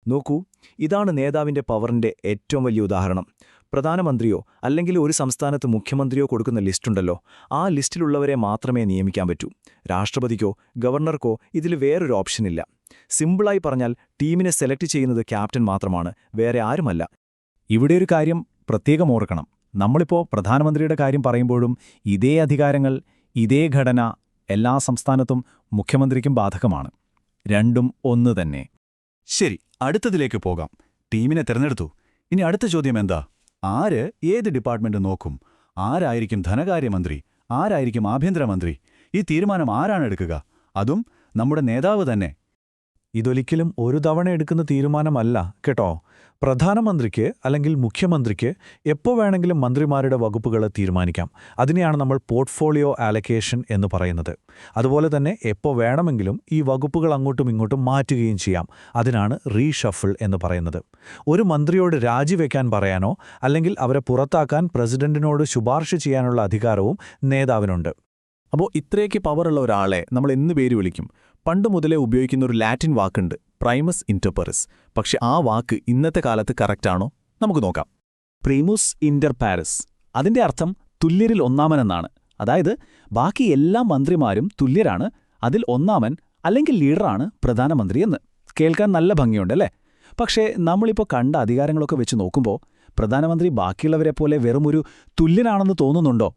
നോക്കൂ, ഇതാണ് നേതാവിന്റെ പവറിന്റെ ഏറ്റവും വലിയ ഉദാഹരണം. പ്രധാനമന്ത്രിയോ അല്ലെങ്കിൽ ഒരു സംസ്ഥാനത്ത് മുഖ്യമന്ത്രിയോ കൊടുക്കുന്ന ലിസ്റ്റുണ്ടല്ലോ, ആ ലിസ്റ്റിലുള്ളവരെ മാത്രമേ നിയമിക്കാൻ പറ്റൂ. രാഷ്ട്രപതിക്കോ ഗവർണർക്കോ ഇതിൽ വേറൊരു ഓപ്ഷനില്ല. സിമ്പിളായി പറഞ്ഞാൽ ടീമിനെ സെലക്ട് ചെയ്യുന്നത് ക്യാപ്റ്റൻ മാത്രമാണ്, വേറെ ആരുമല്ല. ഇവിടെ ഒരു കാര്യം പ്രത്യേകം ഓർക്കണം. നമ്മളിപ്പോൾ പ്രധാനമന്ത്രിയുടെ കാര്യം പറയുമ്പോഴും ഇതേ അധികാരങ്ങൾ, ഇതേ ഘടന എല്ലാ സംസ്ഥാനത്തും മുഖ്യമന്ത്രിക്കും ബാധകമാണ്. രണ്ടും ഒന്ന് തന്നെ. ശരി, അടുത്തതിലേക്ക് പോകാം. ടീമിനെ തിരഞ്ഞെടുത്തു. ഇനി അടുത്ത ചോദ്യം എന്താ? ആര് ഏത് ഡിപ്പാർട്ട്മെന്റ് നോക്കും? ആരായിരിക്കും ധനകാര്യമന്ത്രി? ആരായിരിക്കും ആഭ്യന്തരമന്ത്രി? ഈ തീരുമാനം ആരാണ് എടുക്കുക? അതും നമ്മുടെ നേതാവ് തന്നെ. ഇതൊരിക്കലും ഒരു തവണ എടുക്കുന്ന തീരുമാനമല്ല കേട്ടോ. പ്രധാനമന്ത്രിക്ക് അല്ലെങ്കിൽ മുഖ്യമന്ത്രിക്ക് എപ്പോൾ വേണമെങ്കിലും മന്ത്രിമാരുടെ വകുപ്പുകൾ തീരുമാനിക്കാം. അതിനെയാണ് നമ്മൾ പോർട്ട്ഫോളിയോ ആലൊക്കേഷൻ എന്ന് പറയുന്നത്. അതുപോലെ തന്നെ എപ്പോൾ വേണമെങ്കിലും ഈ വകുപ്പുകൾ അങ്ങോട്ടും ഇങ്ങോട്ടും മാറ്റുകയും ചെയ്യാം. അതിനാണ് റീഷഫിൾ എന്ന് പറയുന്നത്. ഒരു മന്ത്രിയോട് രാജിവെക്കാൻ പറയാനോ അല്ലെങ്കിൽ അവരെ പുറത്താക്കാൻ പ്രസിഡന്റിനോട് ശുപാർശ ചെയ്യാനുള്ള അധികാരവും നേതാവിനുണ്ട്. അപ്പോൾ ഇത്രയൊക്കെ പവറുള്ള ഒരാളെ നമ്മൾ എന്ന് പേര് വിളിക്കും? പണ്ട് മുതലേ ഉപയോഗിക്കുന്ന ഒരു ലാറ്റിൻ വാക്കുണ്ട്, പ്രൈമസ് ഇന്റർപെറസ്. പക്ഷെ ആ വാക്ക് ഇന്നത്തെ കാലത്ത് കറക്റ്റാണോ? നമുക്ക് നോക്കാം. പ്രീമുസ് ഇന്റർ പാരസ്, അതിന്റെ അർത്ഥം തുല്യരിൽ ഒന്നാമനെന്നാണ്. അതായത് ബാക്കി എല്ലാ മന്ത്രിമാരും തുല്യരാണ്, അതിൽ ഒന്നാമൻ അല്ലെങ്കിൽ ലീഡറാണ് പ്രധാനമന്ത്രി എന്ന്. കേൾക്കാൻ നല്ല ഭംഗിയുണ്ടല്ലേ? പക്ഷേ നമ്മളിപ്പോൾ കണ്ട അധികാരങ്ങളൊക്കെ വെച്ച് നോക്കുമ്പോൾ പ്രധാനമന്ത്രി ബാക്കിയുള്ളവരെ പോലെ വെറുമൊരു തുല്യനാണെന്ന് തോന്നുന്നുണ്ടോ?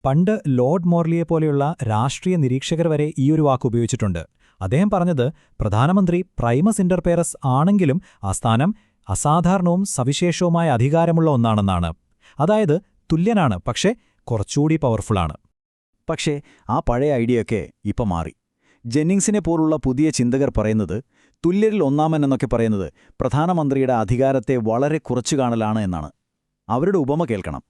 പണ്ട് ലോർഡ് മോർലിയെപ്പോലെയുള്ള രാഷ്ട്രീയ നിരീക്ഷകർ വരെ ഈയൊരു വാക്ക് ഉപയോഗിച്ചിട്ടുണ്ട്. അദ്ദേഹം പറഞ്ഞത് പ്രധാനമന്ത്രി പ്രൈമസ് ഇന്റർപേരസ് ആണെങ്കിലും ആ സ്ഥാനം അസാധാരണവും സവിശേഷവുമായ അധികാരമുള്ള ഒന്നാണെന്നാണ്. അതായത് തുല്യനാണ്, പക്ഷേ കുറച്ചുകൂടി പവർഫുള്ളാണ്. പക്ഷേ ആ പഴയ ഐഡിയയൊക്കെ ഇപ്പം മാറി. ജെന്നിങ്സിനെ പോലുള്ള പുതിയ ചിന്തകർ പറയുന്നത് തുല്യരിൽ ഒന്നാമൻ എന്നൊക്കെ പറയുന്നത് പ്രധാനമന്ത്രിയുടെ അധികാരത്തെ വളരെ കുറച്ചു കാണലാണ് എന്നാണ്. അവരുടെ ഉപമ കേൾക്കണം.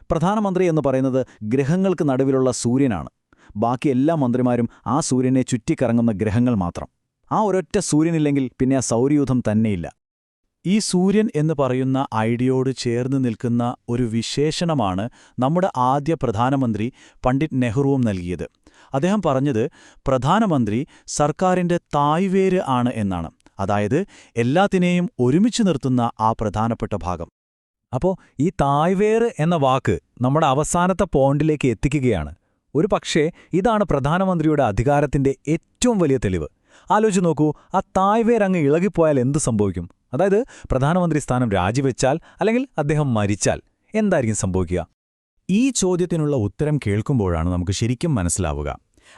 പ്രധാനമന്ത്രി എന്ന് പറയുന്നത് ഗ്രഹങ്ങൾക്ക് നടുവിലുള്ള സൂര്യനാണ്. ബാക്കി എല്ലാ മന്ത്രിമാരും ആ സൂര്യനെ ചുറ്റിക്കറങ്ങുന്ന ഗ്രഹങ്ങൾ മാത്രം. ആ ഒരൊറ്റ സൂര്യനില്ലെങ്കിൽ പിന്നെ ആ സൗരയൂഥം തന്നെയില്ല. ഈ സൂര്യൻ എന്ന് പറയുന്ന ഐഡിയയോട് ചേർന്ന് നിൽക്കുന്ന ഒരു വിശേഷണമാണ് നമ്മുടെ ആദ്യ പ്രധാനമന്ത്രി പണ്ഡിറ്റ് നെഹ്റുവും നൽകിയത്. അദ്ദേഹം പറഞ്ഞത് പ്രധാനമന്ത്രി സർക്കാരിന്റെ തായ്വേര് ആണ് എന്നാണ്. അതായത് എല്ലാത്തിനെയും ഒരുമിച്ച് നിർത്തുന്ന ആ പ്രധാനപ്പെട്ട ഭാഗം. അപ്പോൾ ഈ തായ്വേര് എന്ന വാക്ക് നമ്മുടെ അവസാനത്തെ പോയിന്റിലേക്ക് എത്തിക്കുകയാണ്. ഒരു പക്ഷേ ഇതാണ് പ്രധാനമന്ത്രിയുടെ അധികാരത്തിന്റെ ഏറ്റവും വലിയ തെളിവ്. ആലോചിച്ച് നോക്കൂ, ആ തായ്വേര് അങ്ങ് ഇളകിപ്പോയാൽ എന്ത് സംഭവിക്കും? അതായത് പ്രധാനമന്ത്രി സ്ഥാനം രാജിവെച്ചാൽ അല്ലെങ്കിൽ അദ്ദേഹം മരിച്ചാൽ എന്തായിരിക്കും സംഭവിക്കുക? ഈ ചോദ്യത്തിനുള്ള ഉത്തരം കേൾക്കുമ്പോഴാണ് നമുക്ക് ശരിക്കും മനസ്സിലാവുക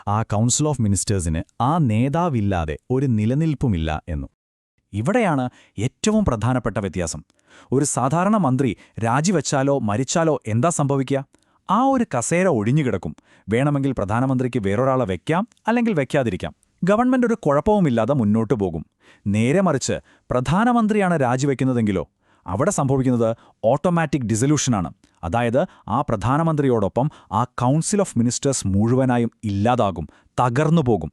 ആ കൗൺസിൽ ഓഫ് മിനിസ്റ്റേഴ്സിന് ആ നേതാവില്ലാതെ ഒരു നിലനിൽപ്പുമില്ല എന്നു. ഇവിടെയാണ് ഏറ്റവും പ്രധാനപ്പെട്ട വ്യത്യാസം. ഒരു സാധാരണ മന്ത്രി രാജിവെച്ചാലോ മരിച്ചാലോ എന്താ സംഭവിക്കുക? ആ ഒരു കസേര ഒഴിഞ്ഞുകിടക്കും. വേണമെങ്കിൽ പ്രധാനമന്ത്രിക്ക് വേറൊരാളെ വെക്കാം, അല്ലെങ്കിൽ വെക്കാതിരിക്കാം. ഗവൺമെന്റ് ഒരു കുഴപ്പവുമില്ലാതെ മുന്നോട്ടു പോകും. നേരെ മറിച്ച് പ്രധാനമന്ത്രിയാണ് രാജിവെക്കുന്നതെങ്കിലോ അവിടെ സംഭവിക്കുന്നത് ഓട്ടോമാറ്റിക് ഡിസൊല്യൂഷനാണ്. അതായത് ആ പ്രധാനമന്ത്രിയോടൊപ്പം ആ കൗൺസിൽ ഓഫ് മിനിസ്റ്റേഴ്സ് മുഴുവനായും ഇല്ലാതാകും, തകർന്നുപോകും.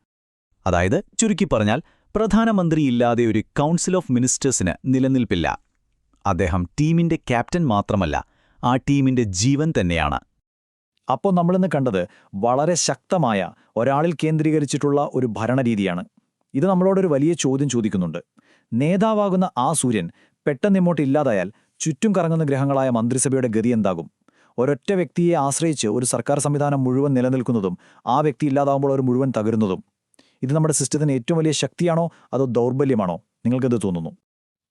അതായത് ചുരുക്കി പറഞ്ഞാൽ പ്രധാനമന്ത്രിയില്ലാതെ ഒരു കൗൺസിൽ ഓഫ് മിനിസ്റ്റേഴ്സിന് നിലനിൽപ്പില്ല. അദ്ദേഹം ടീമിന്റെ ക്യാപ്റ്റൻ മാത്രമല്ല, ആ ടീമിന്റെ ജീവൻ തന്നെയാണ്. അപ്പോൾ നമ്മളിന്ന് കണ്ടത് വളരെ ശക്തമായ ഒരാളിൽ കേന്ദ്രീകരിച്ചിട്ടുള്ള ഒരു ഭരണരീതിയാണ്. ഇത് നമ്മളോടൊരു വലിയ ചോദ്യം ചോദിക്കുന്നുണ്ട്. നേതാവാകുന്ന ആ സൂര്യൻ പെട്ടെന്നിങ്ങോട്ട് ഇല്ലാതായാൽ ചുറ്റും കറങ്ങുന്ന ഗ്രഹങ്ങളായ മന്ത്രിസഭയുടെ ഗതി എന്താകും? ഒരൊറ്റ വ്യക്തിയെ ആശ്രയിച്ച് ഒരു സർക്കാർ സംവിധാനം മുഴുവൻ നിലനിൽക്കുന്നതും ആ വ്യക്തി ഇല്ലാതാവുമ്പോൾ ഒരു മുഴുവൻ തകരുന്നതും. ഇത് നമ്മുടെ സിസ്റ്റത്തിന് ഏറ്റവും വലിയ ശക്തിയാണോ അതോ ദൗർബല്യമാണോ? നിങ്ങൾക്കെന്ത് തോന്നുന്നു?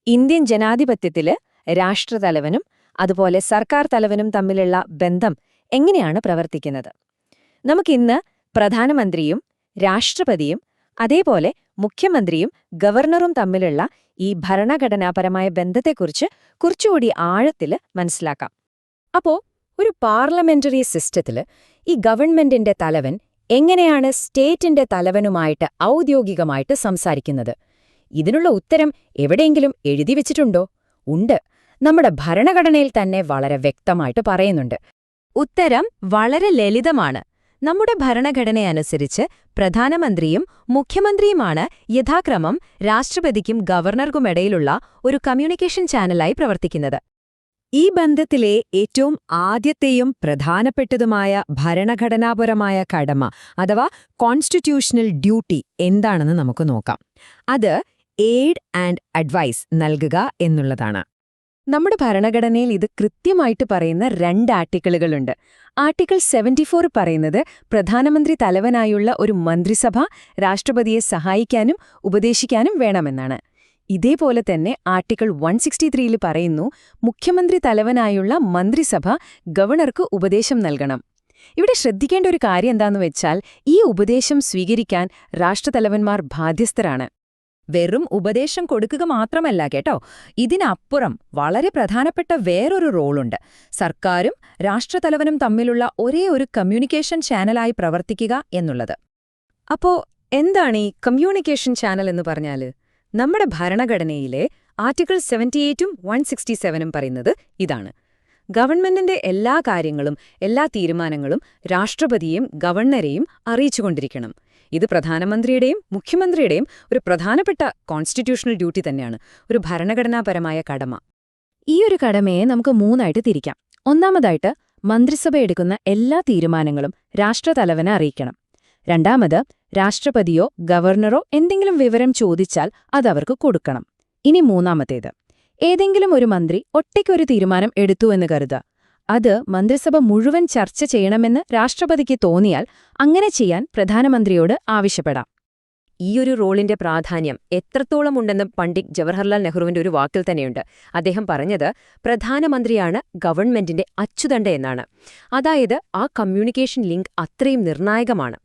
ഇന്ത്യൻ ജനാധിപത്യത്തില് രാഷ്ട്രതലവനും അതുപോലെ സർക്കാർ തലവനും തമ്മിലുള്ള ബന്ധം എങ്ങനെയാണ് പ്രവർത്തിക്കുന്നത്? നമുക്കിന്ന് പ്രധാനമന്ത്രിയും രാഷ്ട്രപതിയും അതേപോലെ മുഖ്യമന്ത്രിയും ഗവർണറും തമ്മിലുള്ള ഈ ഭരണഘടനാപരമായ ബന്ധത്തെക്കുറിച്ച് കുറച്ചുകൂടി ആഴത്തില് മനസ്സിലാക്കാം. അപ്പോ ഒരു പാർലമെന്ററി സിസ്റ്റത്തില് ഈ ഗവൺമെന്റിന്റെ തലവൻ എങ്ങനെയാണ് സ്റ്റേറ്റിന്റെ തലവനുമായിട്ട് ഔദ്യോഗികമായിട്ട് സംസാരിക്കുന്നത്? ഇതിനുള്ള ഉത്തരം എവിടെയെങ്കിലും എഴുതി വെച്ചിട്ടുണ്ടോ? ഉണ്ട്. നമ്മുടെ ഭരണഘടനയിൽ തന്നെ വളരെ വ്യക്തമായിട്ട് പറയുന്നുണ്ട്. ഉത്തരം വളരെ ലളിതമാണ്. നമ്മുടെ ഭരണഘടനയനുസരിച്ച് പ്രധാനമന്ത്രിയും മുഖ്യമന്ത്രിയുമാണ് യഥാക്രമം രാഷ്ട്രപതിക്കും ഗവർണർക്കുമിടയിലുള്ള ഒരു കമ്മ്യൂണിക്കേഷൻ ചാനലായി പ്രവർത്തിക്കുന്നത്. ഈ ബന്ധത്തിലെ ഏറ്റവും ആദ്യത്തെയും പ്രധാനപ്പെട്ടതുമായ ഭരണഘടനാപരമായ കടമ അഥവാ കോൺസ്റ്റിറ്റ്യൂഷണൽ ഡ്യൂട്ടി എന്താണെന്ന് നമുക്ക് നോക്കാം. അത് എയ്ഡ് ആൻഡ് അഡ്വൈസ് നൽകുക എന്നുള്ളതാണ്. നമ്മുടെ ഭരണഘടനയിൽ ഇത് കൃത്യമായിട്ട് പറയുന്ന 2 ആർട്ടിക്കിളുകളുണ്ട്. ആർട്ടിക്കിൾ 74 പറയുന്നത് പ്രധാനമന്ത്രി തലവനായുള്ള ഒരു മന്ത്രിസഭ രാഷ്ട്രപതിയെ സഹായിക്കാനും ഉപദേശിക്കാനും വേണമെന്നാണ്. ഇതേപോലെ തന്നെ ആർട്ടിക്കിൾ 163 പറയുന്നു മുഖ്യമന്ത്രി തലവനായുള്ള മന്ത്രിസഭ ഗവർണർക്ക് ഉപദേശം നൽകണം. ഇവിടെ ശ്രദ്ധിക്കേണ്ട ഒരു കാര്യം എന്താണെന്ന് വെച്ചാൽ ഈ ഉപദേശം സ്വീകരിക്കാൻ രാഷ്ട്രതലവന്മാർ ബാധ്യസ്ഥരാണ്. വെറും ഉപദേശം കൊടുക്കുക മാത്രമല്ല കേട്ടോ, ഇതിനപ്പുറം വളരെ പ്രധാനപ്പെട്ട വേറൊരു റോളുണ്ട്. സർക്കാരും രാഷ്ട്രതലവനും തമ്മിലുള്ള ഒരേ ഒരു കമ്മ്യൂണിക്കേഷൻ ചാനലായി പ്രവർത്തിക്കുക എന്നുള്ളത്. അപ്പോ എന്താണ് ഈ കമ്മ്യൂണിക്കേഷൻ ചാനൽ എന്ന് പറഞ്ഞാല്? നമ്മുടെ ഭരണഘടനയിലെ ആർട്ടിക്കിൾ 78ഉം 167ഉം പറയുന്നത് ഇതാണ്. ഗവൺമെന്റിന്റെ എല്ലാ കാര്യങ്ങളും എല്ലാ തീരുമാനങ്ങളും രാഷ്ട്രപതിയെയും ഗവർണറെയും അറിയിച്ചുകൊണ്ടിരിക്കണം. ഇത് പ്രധാനമന്ത്രിയുടെയും മുഖ്യമന്ത്രിയുടെയും ഒരു പ്രധാനപ്പെട്ട കോൺസ്റ്റിറ്റ്യൂഷണൽ ഡ്യൂട്ടി തന്നെയാണ്, ഒരു ഭരണഘടനാപരമായ കടമ. ഈ ഒരു കടമയെ നമുക്ക് 3ആയിട്ട് തിരിക്കാം. ഒന്നാമതായിട്ട് മന്ത്രിസഭ എടുക്കുന്ന എല്ലാ തീരുമാനങ്ങളും രാഷ്ട്രതലവനെ അറിയിക്കണം. രണ്ടാമത് രാഷ്ട്രപതിയോ ഗവർണറോ എന്തെങ്കിലും വിവരം ചോദിച്ചാൽ അതവർക്ക് കൊടുക്കണം. ഇനി മൂന്നാമത്തേത്, ഏതെങ്കിലും ഒരു മന്ത്രി ഒറ്റയ്ക്കൊരു തീരുമാനം എടുത്തു എന്ന് കരുതുക. അത് മന്ത്രിസഭ മുഴുവൻ ചർച്ച ചെയ്യണമെന്ന് രാഷ്ട്രപതിക്ക് തോന്നിയാൽ അങ്ങനെ ചെയ്യാൻ പ്രധാനമന്ത്രിയോട് ആവശ്യപ്പെടാം. ഈയൊരു റോളിന്റെ പ്രാധാന്യം എത്രത്തോളം ഉണ്ടെന്ന് പണ്ഡിറ്റ് ജവഹർലാൽ നെഹ്റുവിന്റെ ഒരു വാക്കിൽ തന്നെയുണ്ട്. അദ്ദേഹം പറഞ്ഞത് പ്രധാനമന്ത്രിയാണ് ഗവൺമെന്റിന്റെ അച്ചുതണ്ട് എന്നാണ്. അതായത് ആ കമ്മ്യൂണിക്കേഷൻ ലിങ്ക് അത്രയും നിർണായകമാണ്.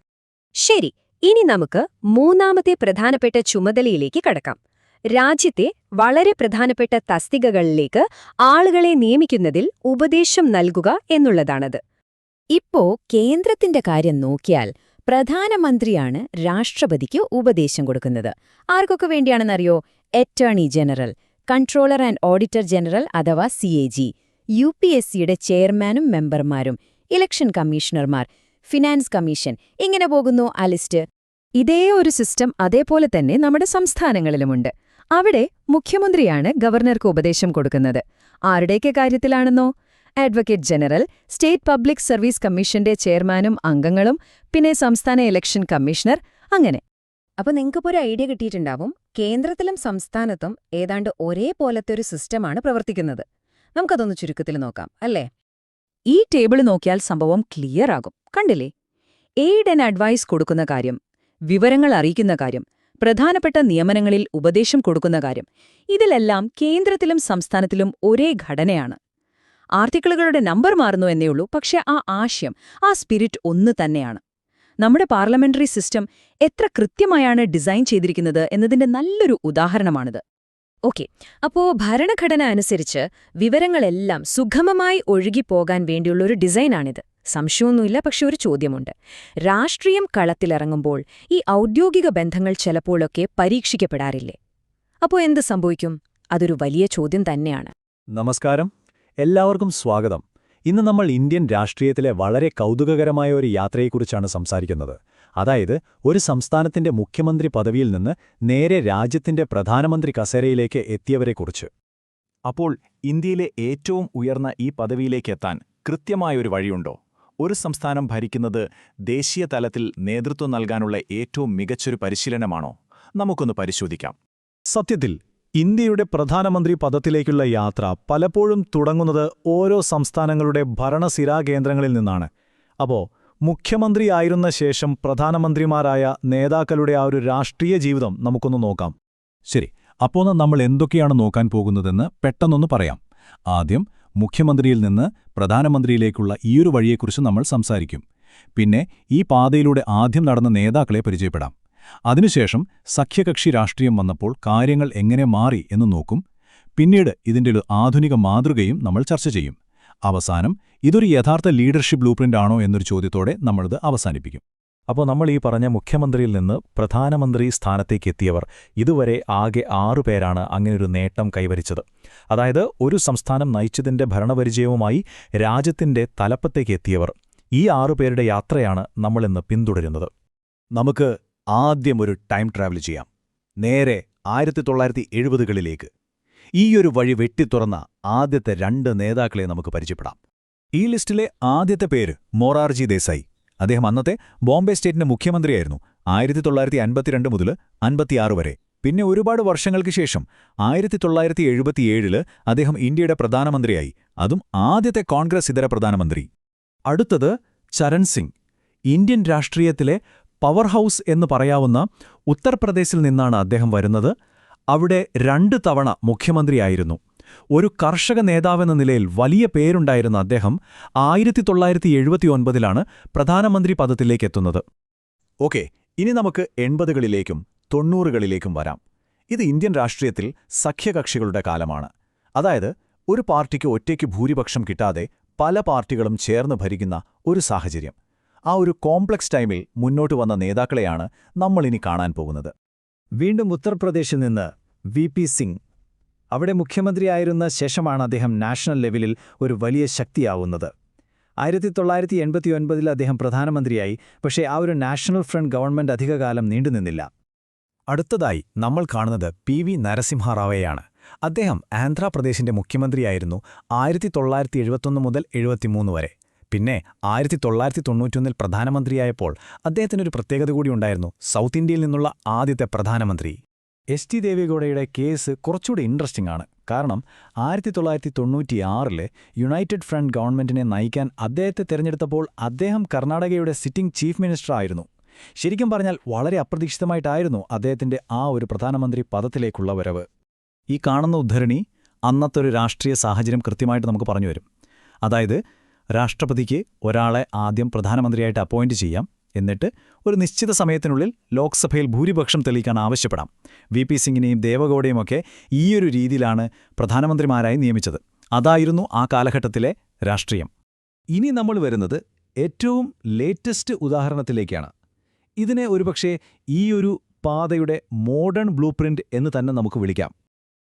ശരി, ഇനി നമുക്ക് മൂന്നാമത്തെ പ്രധാനപ്പെട്ട ചുമതലയിലേക്ക് കടക്കാം. രാജ്യത്തെ വളരെ പ്രധാനപ്പെട്ട തസ്തികകളിലേക്ക് ആളുകളെ നിയമിക്കുന്നതിൽ ഉപദേശം നൽകുക എന്നുള്ളതാണത്. ഇപ്പോ കേന്ദ്രത്തിന്റെ കാര്യം നോക്കിയാൽ പ്രധാനമന്ത്രിയാണ് രാഷ്ട്രപതിക്ക് ഉപദേശം കൊടുക്കുന്നത്. ആർക്കൊക്കെ വേണ്ടിയാണെന്നറിയോ? Attorney general, controller and auditor general അഥവാ CAG, UPSCയുടെ ചെയർമാനും മെമ്പർമാരും, ഇലക്ഷൻ കമ്മീഷണർമാർ, ഫിനാൻസ് കമ്മീഷൻ, ഇങ്ങനെ പോകുന്നു ആ ലിസ്റ്റ്. ഇതേ ഒരു സിസ്റ്റം അതേപോലെ തന്നെ നമ്മുടെ സംസ്ഥാനങ്ങളിലുമുണ്ട്. അവിടെ മുഖ്യമന്ത്രിയാണ് ഗവർണർക്ക് ഉപദേശം കൊടുക്കുന്നത്. ആരുടെയൊക്കെ കാര്യത്തിലാണെന്നോ? Advocate general, state public service കമ്മീഷന്റെ ചെയർമാനും അംഗങ്ങളും, പിന്നെ സംസ്ഥാന ഇലക്ഷൻ കമ്മീഷണർ, അങ്ങനെ. അപ്പൊ നിങ്ങൾക്കിപ്പോ ഒരു ഐഡിയ കിട്ടിയിട്ടുണ്ടാവും, കേന്ദ്രത്തിലും സംസ്ഥാനത്തും ഏതാണ്ട് ഒരേപോലത്തെ ഒരു സിസ്റ്റമാണ് പ്രവർത്തിക്കുന്നത്. നമുക്കതൊന്ന് ചുരുക്കത്തിൽ നോക്കാം, അല്ലേ? ഈ ടേബിൾ നോക്കിയാൽ സംഭവം ക്ലിയർ ആകും. കണ്ടില്ലേ? എയ്ഡ് ആൻഡ് അഡ്വൈസ് കൊടുക്കുന്ന കാര്യം, വിവരങ്ങൾ അറിയിക്കുന്ന കാര്യം, പ്രധാനപ്പെട്ട നിയമനങ്ങളിൽ ഉപദേശം കൊടുക്കുന്ന കാര്യം, ഇതിലെല്ലാം കേന്ദ്രത്തിലും സംസ്ഥാനത്തിലും ഒരേ ഘടനയാണ്. ആർട്ടിക്കിളുകളുടെ നമ്പർ മാറുന്നു എന്നേയുള്ളൂ, പക്ഷെ ആ ആശയം, ആ സ്പിരിറ്റ് ഒന്ന് തന്നെയാണ്. നമ്മുടെ പാർലമെന്ററി സിസ്റ്റം എത്ര കൃത്യമായാണ് ഡിസൈൻ ചെയ്തിരിക്കുന്നത് എന്നതിന്റെ നല്ലൊരു ഉദാഹരണമാണിത്. ഓക്കെ, അപ്പോ ഭരണഘടന അനുസരിച്ച് വിവരങ്ങളെല്ലാം സുഗമമായി ഒഴുകിപ്പോകാൻ വേണ്ടിയുള്ളൊരു ഡിസൈനാണിത്. സംശയമൊന്നുമില്ല. പക്ഷെ ഒരു ചോദ്യമുണ്ട്. രാഷ്ട്രീയം കളത്തിലിറങ്ങുമ്പോൾ ഈ ഔദ്യോഗിക ബന്ധങ്ങൾ ചിലപ്പോഴൊക്കെ പരീക്ഷിക്കപ്പെടാറില്ലേ? അപ്പോ എന്ത് സംഭവിക്കും? അതൊരു വലിയ ചോദ്യം തന്നെയാണ്. നമസ്കാരം, എല്ലാവർക്കും സ്വാഗതം. ഇന്ന് നമ്മൾ ഇന്ത്യൻ രാഷ്ട്രീയത്തിലെ വളരെ കൗതുകകരമായ ഒരു യാത്രയെക്കുറിച്ചാണ് സംസാരിക്കുന്നത്. അതായത് ഒരു സംസ്ഥാനത്തിന്റെ മുഖ്യമന്ത്രി പദവിയിൽ നിന്ന് നേരെ രാജ്യത്തിന്റെ പ്രധാനമന്ത്രി കസേരയിലേക്ക് എത്തിയവരെക്കുറിച്ച്. അപ്പോൾ ഇന്ത്യയിലെ ഏറ്റവും ഉയർന്ന ഈ പദവിയിലേക്കെത്താൻ കൃത്യമായൊരു വഴിയുണ്ടോ? ഒരു സംസ്ഥാനം ഭരിക്കുന്നത് ദേശീയ തലത്തിൽ നേതൃത്വം നൽകാനുള്ള ഏറ്റവും മികച്ചൊരു പരിശീലനമാണോ? നമുക്കൊന്ന് പരിശോധിക്കാം. സത്യത്തിൽ ഇന്ത്യയുടെ പ്രധാനമന്ത്രി പദത്തിലേക്കുള്ള യാത്ര പലപ്പോഴും തുടങ്ങുന്നത് ഓരോ സംസ്ഥാനങ്ങളുടെ ഭരണസിരാകേന്ദ്രങ്ങളിൽ നിന്നാണ്. അപ്പോൾ മുഖ്യമന്ത്രിയായിരുന്ന ശേഷം പ്രധാനമന്ത്രിമാരായ നേതാക്കളുടെ ആ ഒരു രാഷ്ട്രീയ ജീവിതം നമുക്കൊന്ന് നോക്കാം. ശരി, അപ്പോൾ നമ്മൾ എന്തൊക്കെയാണ് നോക്കാൻ പോകുന്നതെന്ന് പെട്ടെന്നൊന്ന് പറയാം. ആദ്യം മുഖ്യമന്ത്രിയിൽ നിന്ന് പ്രധാനമന്ത്രിയിലേക്കുള്ള ഈയൊരു വഴിയെക്കുറിച്ച് നമ്മൾ സംസാരിക്കും. പിന്നെ ഈ പാതയിലൂടെ ആദ്യം നടന്ന നേതാക്കളെ പരിചയപ്പെടാം. അതിനുശേഷം സഖ്യകക്ഷി രാഷ്ട്രീയം വന്നപ്പോൾ കാര്യങ്ങൾ എങ്ങനെ മാറി എന്ന് നോക്കും. പിന്നീട് ഇതിൻ്റെ ഒരു ആധുനിക മാതൃകയും നമ്മൾ ചർച്ച ചെയ്യും. അവസാനം ഇതൊരു യഥാർത്ഥ ലീഡർഷിപ്പ് ബ്ലൂപ്രിന്റ് ആണോ എന്നൊരു ചോദ്യത്തോടെ നമ്മളിത് അവസാനിപ്പിക്കും. അപ്പോൾ നമ്മൾ ഈ പറഞ്ഞ മുഖ്യമന്ത്രിയിൽ നിന്ന് പ്രധാനമന്ത്രി സ്ഥാനത്തേക്കെത്തിയവർ ഇതുവരെ ആകെ 6 പേരാണ് അങ്ങനെയൊരു നേട്ടം കൈവരിച്ചത്. അതായത് ഒരു സംസ്ഥാനം നയിച്ചതിന്റെ ഭരണപരിചയവുമായി രാജ്യത്തിന്റെ തലപ്പത്തേക്കെത്തിയവർ. ഈ 6 പേരുടെ യാത്രയാണ് നമ്മളിന്ന് പിന്തുടരുന്നത്. നമുക്ക് ആദ്യം ഒരു ടൈം ട്രാവൽ ചെയ്യാം. നേരെ 1970കളിലേക്ക്. ഈയൊരു വഴി വെട്ടിത്തുറന്ന ആദ്യത്തെ 2 നേതാക്കളെ നമുക്ക് പരിചയപ്പെടാം. ഈ ലിസ്റ്റിലെ ആദ്യത്തെ പേര് മൊറാർജി ദേശായി. അദ്ദേഹം അന്നത്തെ ബോംബെ സ്റ്റേറ്റിന്റെ മുഖ്യമന്ത്രിയായിരുന്നു 1952 മുതൽ 56 വരെ. പിന്നെ ഒരുപാട് വർഷങ്ങൾക്ക് ശേഷം 1977 അദ്ദേഹം ഇന്ത്യയുടെ പ്രധാനമന്ത്രിയായി. അതും ആദ്യത്തെ കോൺഗ്രസ് ഇതര പ്രധാനമന്ത്രി. അടുത്തത് ചരൺ സിംഗ്. ഇന്ത്യൻ രാഷ്ട്രീയത്തിലെ പവർ ഹൗസ് എന്ന് പറയാവുന്ന ഉത്തർപ്രദേശിൽ നിന്നാണ് അദ്ദേഹം വരുന്നത്. അവിടെ 2 തവണ മുഖ്യമന്ത്രിയായിരുന്നു. ഒരു കർഷക നേതാവെന്ന നിലയിൽ വലിയ പേരുണ്ടായിരുന്ന അദ്ദേഹം 1979ലാണ് പ്രധാനമന്ത്രി പദത്തിലേക്കെത്തുന്നത്. ഓക്കെ, ഇനി നമുക്ക് 80കളിലേക്കും 90കളിലേക്കും വരാം. ഇത് ഇന്ത്യൻ രാഷ്ട്രീയത്തിൽ സഖ്യകക്ഷികളുടെ കാലമാണ്. അതായത് ഒരു പാർട്ടിക്ക് ഒറ്റയ്ക്ക് ഭൂരിപക്ഷം കിട്ടാതെ പല പാർട്ടികളും ചേർന്ന് ഭരിക്കുന്ന ഒരു സാഹചര്യം. ആ ഒരു കോംപ്ലക്സ് ടൈമിൽ മുന്നോട്ട് വന്ന നേതാക്കളെയാണ് നമ്മളിനി കാണാൻ പോകുന്നത്. വീണ്ടും ഉത്തർപ്രദേശിൽ നിന്ന് VP സിംഗ്. അവിടെ മുഖ്യമന്ത്രിയായിരുന്ന ശേഷമാണ് അദ്ദേഹം നാഷണൽ ലെവലിൽ ഒരു വലിയ ശക്തിയാവുന്നത്. 1989 അദ്ദേഹം പ്രധാനമന്ത്രിയായി. പക്ഷേ ആ ഒരു നാഷണൽ ഫ്രണ്ട് ഗവൺമെന്റ് അധികകാലം നീണ്ടുനിന്നില്ല. അടുത്തതായി നമ്മൾ കാണുന്നത് PV നരസിംഹറാവയെയാണ്. അദ്ദേഹം ആന്ധ്രാപ്രദേശിന്റെ മുഖ്യമന്ത്രിയായിരുന്നു 1971 മുതൽ 73 വരെ. പിന്നെ 1991 പ്രധാനമന്ത്രിയായപ്പോൾ അദ്ദേഹത്തിനൊരു പ്രത്യേകത കൂടി ഉണ്ടായിരുന്നു. സൗത്ത് ഇന്ത്യയിൽ നിന്നുള്ള ആദ്യത്തെ പ്രധാനമന്ത്രി. ST ദേവേഗൌഡയുടെ കേസ് കുറച്ചുകൂടി ഇൻട്രസ്റ്റിംഗ് ആണ്. കാരണം 1996 യുണൈറ്റഡ് ഫ്രണ്ട് ഗവൺമെന്റിനെ നയിക്കാൻ അദ്ദേഹത്തെ തിരഞ്ഞെടുത്തപ്പോൾ അദ്ദേഹം കർണാടകയുടെ സിറ്റിംഗ് ചീഫ് മിനിസ്റ്റർ ആയിരുന്നു. ശരിക്കും പറഞ്ഞാൽ വളരെ അപ്രതീക്ഷിതമായിട്ടായിരുന്നു അദ്ദേഹത്തിന്റെ ആ ഒരു പ്രധാനമന്ത്രി പദത്തിലേക്കുള്ള വരവ്. ഈ കാണുന്ന ഉദ്ധരണി അന്നത്തെ ഒരു രാഷ്ട്രീയ സാഹചര്യം കൃത്യമായിട്ട് നമുക്ക് പറഞ്ഞുവരും. അതായത് രാഷ്ട്രപതിക്ക് ഒരാളെ ആദ്യം പ്രധാനമന്ത്രിയായിട്ട് അപ്പോയിന്റ് ചെയ്യാം. എന്നിട്ട് ഒരു നിശ്ചിത സമയത്തിനുള്ളിൽ ലോക്സഭയിൽ ഭൂരിപക്ഷം തെളിയിക്കാൻ ആവശ്യപ്പെടാം. VP സിംഗിനെയും ദേവഗൌഡയുമൊക്കെ ഈയൊരു രീതിയിലാണ് പ്രധാനമന്ത്രിമാരായി നിയമിച്ചത്. അതായിരുന്നു ആ കാലഘട്ടത്തിലെ രാഷ്ട്രീയം. ഇനി നമ്മൾ വരുന്നത് ഏറ്റവും ലേറ്റസ്റ്റ് ഉദാഹരണത്തിലേക്കാണ്. ഇതിനെ ഒരുപക്ഷേ ഈയൊരു പാതയുടെ മോഡേൺ ബ്ലൂപ്രിന്റ് എന്ന് തന്നെ നമുക്ക് വിളിക്കാം.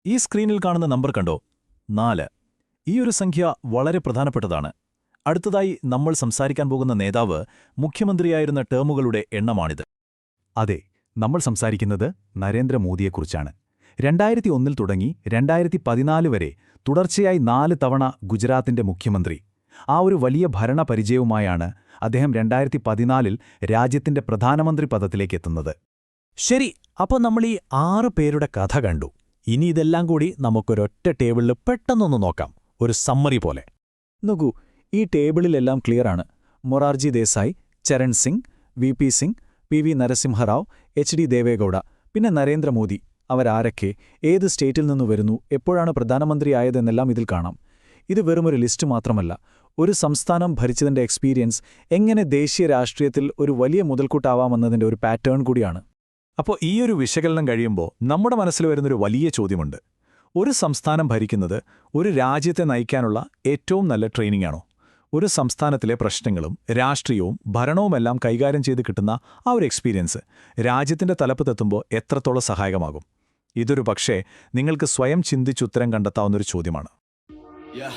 ഈ സ്ക്രീനിൽ കാണുന്ന നമ്പർ കണ്ടോ? 4. ഈയൊരു സംഖ്യ വളരെ പ്രധാനപ്പെട്ടതാണ്. അടുത്തതായി നമ്മൾ സംസാരിക്കാൻ പോകുന്ന നേതാവ് മുഖ്യമന്ത്രിയായിരുന്ന ടേമുകളുടെ എണ്ണമാണിത്. അതെ, നമ്മൾ സംസാരിക്കുന്നത് നരേന്ദ്രമോദിയെക്കുറിച്ചാണ്. 2001 തുടങ്ങി 2014 വരെ തുടർച്ചയായി 4 തവണ ഗുജറാത്തിന്റെ മുഖ്യമന്ത്രി. ആ ഒരു വലിയ ഭരണപരിചയവുമായാണ് അദ്ദേഹം 2014 രാജ്യത്തിന്റെ പ്രധാനമന്ത്രി പദത്തിലേക്കെത്തുന്നത്. ശരി, അപ്പോൾ നമ്മൾ ഈ 6 പേരുടെ കഥ കണ്ടു. ഇനി ഇതെല്ലാം കൂടി നമുക്കൊരൊറ്റ ടേബിളിൽ പെട്ടെന്നൊന്ന് നോക്കാം, ഒരു സമ്മറി പോലെ. നോക്കൂ, ഈ ടേബിളിലെല്ലാം ക്ലിയറാണ്. Morarji Desai, Charan Singh, VP Singh, PV Narasimha Rao, HD ദേവേഗൌഡ, പിന്നെ നരേന്ദ്രമോദി. അവരാരൊക്കെ, ഏത് സ്റ്റേറ്റിൽ നിന്ന് വരുന്നു, എപ്പോഴാണ് പ്രധാനമന്ത്രിയായതെന്നെല്ലാം ഇതിൽ കാണാം. ഇത് വെറുമൊരു ലിസ്റ്റ് മാത്രമല്ല, ഒരു സംസ്ഥാനം ഭരിച്ചതിന്റെ എക്സ്പീരിയൻസ് എങ്ങനെ ദേശീയ രാഷ്ട്രീയത്തിൽ ഒരു വലിയ മുതൽക്കൂട്ടാവാമെന്നതിന്റെ ഒരു പാറ്റേൺ കൂടിയാണ്. അപ്പോൾ ഈയൊരു വിശകലനം കഴിയുമ്പോൾ നമ്മുടെ മനസ്സിൽ വരുന്നൊരു വലിയ ചോദ്യമുണ്ട്. ഒരു സംസ്ഥാനം ഭരിക്കുന്നത് ഒരു രാജ്യത്തെ നയിക്കാനുള്ള ഏറ്റവും നല്ല ട്രെയിനിങ് ആണോ? ഒരു സംസ്ഥാനത്തിലെ പ്രശ്നങ്ങളും രാഷ്ട്രീയവും ഭരണവുമെല്ലാം കൈകാര്യം ചെയ്ത് കിട്ടുന്ന ആ ഒരു എക്സ്പീരിയൻസ് രാജ്യത്തിന്റെ തലപ്പത്തെത്തുമ്പോൾ എത്രത്തോളം സഹായകമാകും? ഇതൊരു പക്ഷേ നിങ്ങൾക്ക് സ്വയം ചിന്തിച്ചുത്തരം കണ്ടെത്താവുന്നൊരു ചോദ്യമാണ്. Yeah.